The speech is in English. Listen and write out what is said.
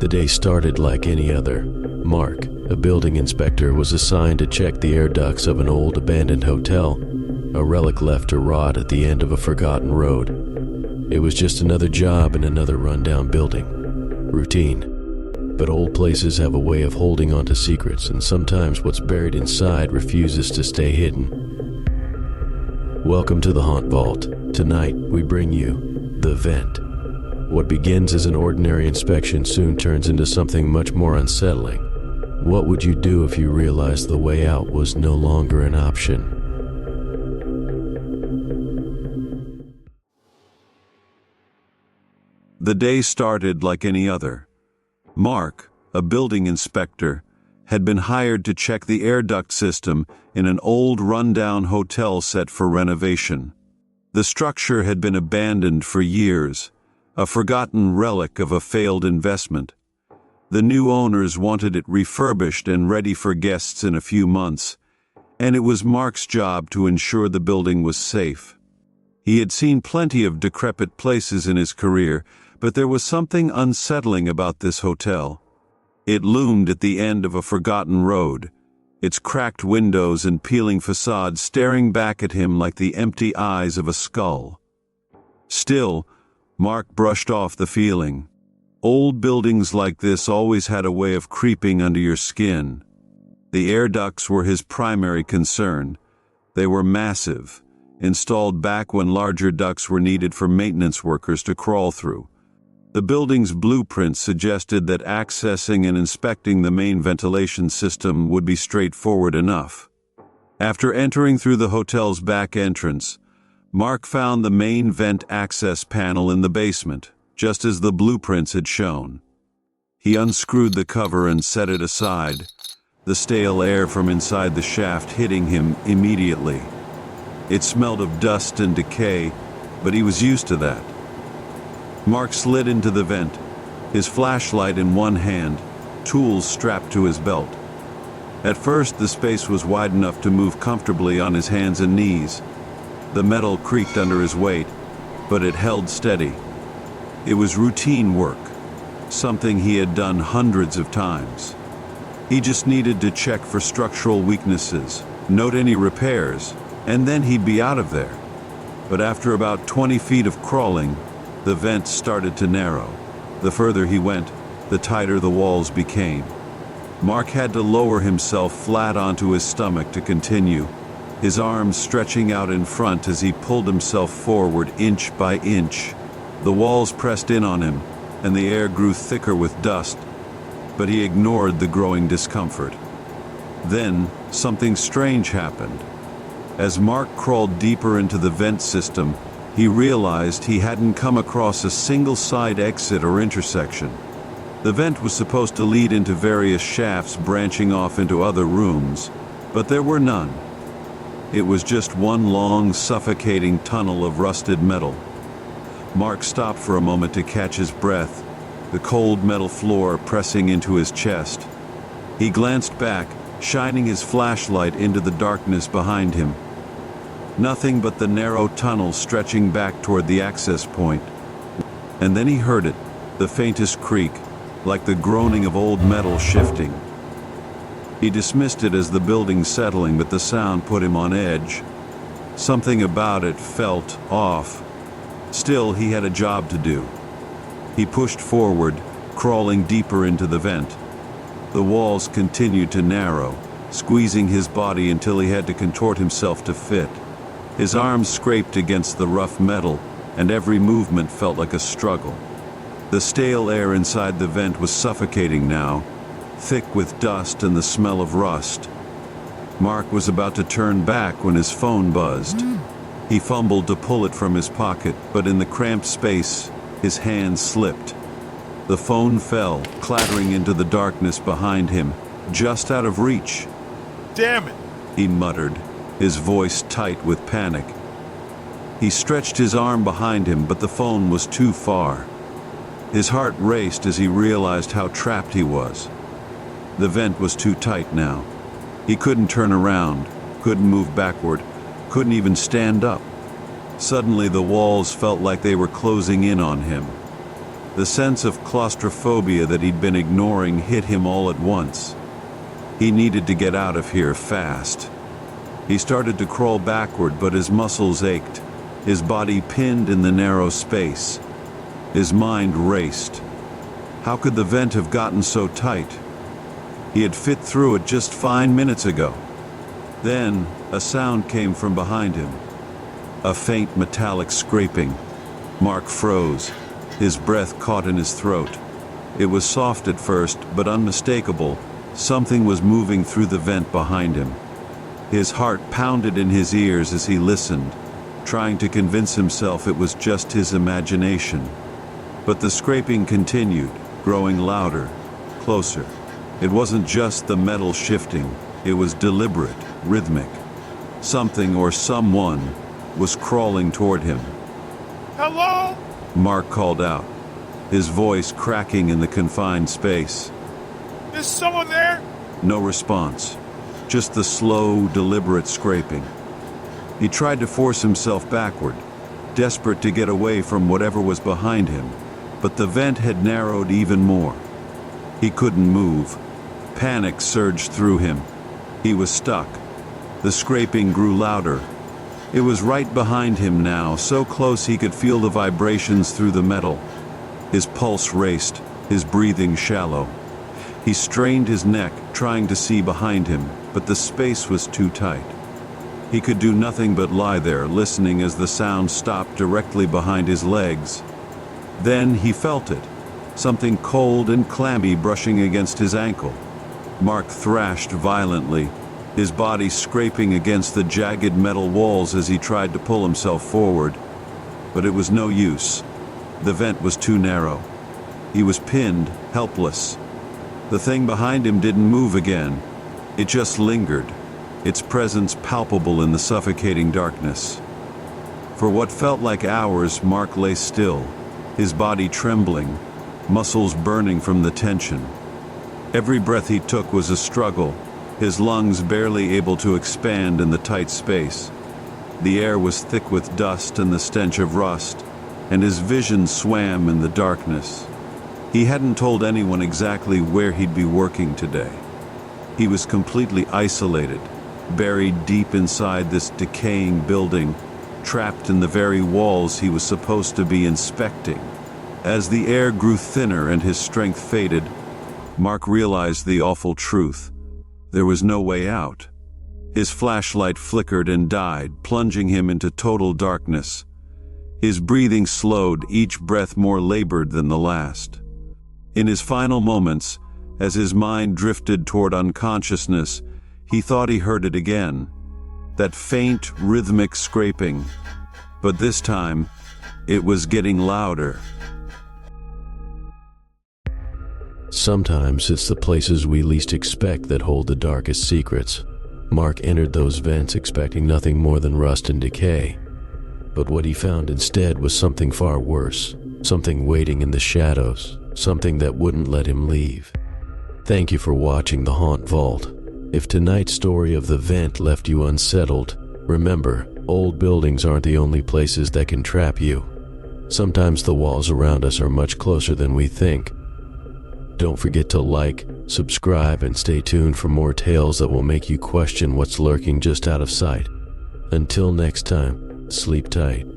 The day started like any other. Mark, a building inspector, was assigned to check the air ducts of an old abandoned hotel, a relic left to rot at the end of a forgotten road. It was just another job in another rundown building. Routine. But old places have a way of holding on to secrets, and sometimes what's buried inside refuses to stay hidden. Welcome to the Haunt Vault. Tonight, we bring you The Vent. What begins as an ordinary inspection soon turns into something much more unsettling. What would you do if you realized the way out was no longer an option? The day started like any other. Mark, a building inspector, had been hired to check the air duct system in an old rundown hotel set for renovation. The structure had been abandoned for years, a forgotten relic of a failed investment. The new owners wanted it refurbished and ready for guests in a few months, and it was Mark's job to ensure the building was safe. He had seen plenty of decrepit places in his career, but there was something unsettling about this hotel. It loomed at the end of a forgotten road, its cracked windows and peeling facade staring back at him like the empty eyes of a skull. Still, Mark brushed off the feeling. Old buildings like this always had a way of creeping under your skin. The air ducts were his primary concern. They were massive, installed back when larger ducts were needed for maintenance workers to crawl through. The building's blueprints suggested that accessing and inspecting the main ventilation system would be straightforward enough. After entering through the hotel's back entrance, Mark found the main vent access panel in the basement, just as the blueprints had shown. He unscrewed the cover and set it aside, the stale air from inside the shaft hitting him immediately. It smelled of dust and decay, but he was used to that. Mark slid into the vent, his flashlight in one hand, tools strapped to his belt. At first, the space was wide enough to move comfortably on his hands and knees. The metal creaked under his weight, but it held steady. It was routine work, something he had done hundreds of times. He just needed to check for structural weaknesses, note any repairs, and then he'd be out of there. But after about 20 feet of crawling, the vent started to narrow. The further he went, the tighter the walls became. Mark had to lower himself flat onto his stomach to continue, his arms stretching out in front as he pulled himself forward inch by inch. The walls pressed in on him, and the air grew thicker with dust, but he ignored the growing discomfort. Then, something strange happened. As Mark crawled deeper into the vent system, he realized he hadn't come across a single side exit or intersection. The vent was supposed to lead into various shafts branching off into other rooms, but there were none. It was just one long, suffocating tunnel of rusted metal. Mark stopped for a moment to catch his breath, the cold metal floor pressing into his chest. He glanced back, shining his flashlight into the darkness behind him. Nothing but the narrow tunnel stretching back toward the access point. And then he heard it, the faintest creak, like the groaning of old metal shifting. He dismissed it as the building settling, but the sound put him on edge. Something about it felt off. Still, he had a job to do. He pushed forward, crawling deeper into the vent. The walls continued to narrow, squeezing his body until he had to contort himself to fit. His arms scraped against the rough metal, and every movement felt like a struggle. The stale air inside the vent was suffocating now, thick with dust and the smell of rust. Mark was about to turn back when his phone buzzed. He fumbled to pull it from his pocket, but in the cramped space, his hand slipped. The phone fell, clattering into the darkness behind him, just out of reach. Damn it! He muttered, his voice tight with panic. He stretched his arm behind him, but the phone was too far. His heart raced as he realized how trapped he was. The vent was too tight now. He couldn't turn around, couldn't move backward, couldn't even stand up. Suddenly the walls felt like they were closing in on him. The sense of claustrophobia that he'd been ignoring hit him all at once. He needed to get out of here fast. He started to crawl backward, but his muscles ached, his body pinned in the narrow space. His mind raced. How could the vent have gotten so tight? He had fit through it just 5 minutes ago. Then, a sound came from behind him. A faint metallic scraping. Mark froze. His breath caught in his throat. It was soft at first, but unmistakable. Something was moving through the vent behind him. His heart pounded in his ears as he listened, trying to convince himself it was just his imagination. But the scraping continued, growing louder, closer. It wasn't just the metal shifting, it was deliberate, rhythmic. Something or someone was crawling toward him. Hello? Mark called out, his voice cracking in the confined space. Is someone there? No response, just the slow, deliberate scraping. He tried to force himself backward, desperate to get away from whatever was behind him, but the vent had narrowed even more. He couldn't move. Panic surged through him. He was stuck. The scraping grew louder. It was right behind him now, so close he could feel the vibrations through the metal. His pulse raced, his breathing shallow. He strained his neck, trying to see behind him, but the space was too tight. He could do nothing but lie there, listening as the sound stopped directly behind his legs. Then he felt it, something cold and clammy brushing against his ankle. Mark thrashed violently, his body scraping against the jagged metal walls as he tried to pull himself forward. But it was no use. The vent was too narrow. He was pinned, helpless. The thing behind him didn't move again. It just lingered, its presence palpable in the suffocating darkness. For what felt like hours, Mark lay still, his body trembling, muscles burning from the tension. Every breath he took was a struggle, his lungs barely able to expand in the tight space. The air was thick with dust and the stench of rust, and his vision swam in the darkness. He hadn't told anyone exactly where he'd be working today. He was completely isolated, buried deep inside this decaying building, trapped in the very walls he was supposed to be inspecting. As the air grew thinner and his strength faded, Mark realized the awful truth. There was no way out. His flashlight flickered and died, plunging him into total darkness. His breathing slowed, each breath more labored than the last. In his final moments, as his mind drifted toward unconsciousness, he thought he heard it again. That faint, rhythmic scraping. But this time, it was getting louder. Sometimes it's the places we least expect that hold the darkest secrets. Mark entered those vents expecting nothing more than rust and decay. But what he found instead was something far worse, something waiting in the shadows, something that wouldn't let him leave. Thank you for watching The Haunt Vault. If tonight's story of the vent left you unsettled, remember, old buildings aren't the only places that can trap you. Sometimes the walls around us are much closer than we think. Don't forget to like, subscribe, and stay tuned for more tales that will make you question what's lurking just out of sight. Until next time, sleep tight.